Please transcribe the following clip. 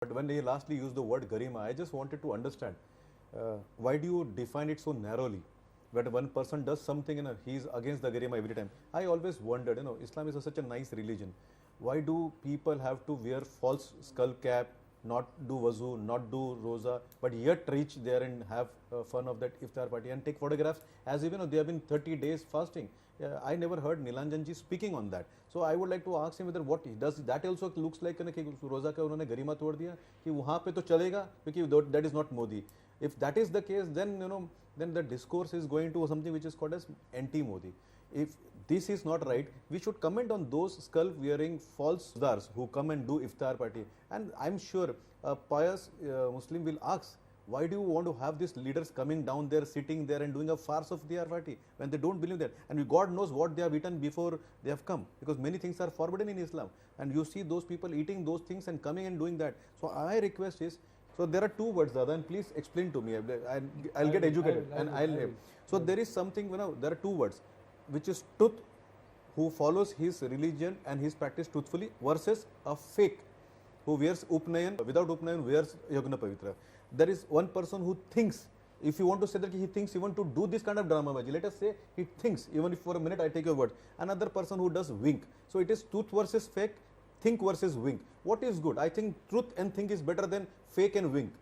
But when they lastly used the word garima, I just wanted to understand why do you define it so narrowly? When one person does something, he's against the garima every time. I always wondered, Islam is such a nice religion. Why do people have to wear false skull cap, not do wazu, not do roza, but yet reach there and have fun of that iftar party and take photographs as if they have been 30 days fasting. I never heard Nilanjanji speaking on that. So I would like to ask him whether what he does that also looks like कि रोजा का उन्होंने गरिमा तोड़ दिया कि वहाँ पे तो चलेगा क्योंकि that is not Modi. If that is the case, then then the discourse is going to something which is called as anti-Modi. If this is not right, we should comment on those skull wearing false sardars who come and do iftar party. And I'm sure a pious Muslim will ask, why do you want to have these leaders coming down there, sitting there and doing a farce of their party when they don't believe that? And God knows what they have eaten before they have come, because many things are forbidden in Islam. And you see those people eating those things and coming and doing that. So my request is, so there are two words, Dada, and please explain to me. I'll get educated. So there is something, there are two words, which is truth, who follows his religion and his practice truthfully, versus a fake who wears upnayan, without upnayan wears yagna pavitra. There is one person who thinks, if you want to say that he thinks even to do this kind of drama baji, let us say he thinks, even if for a minute I take your word. Another person who does wink. So it is truth versus fake, think versus wink. What is good? I think truth and think is better than fake and wink.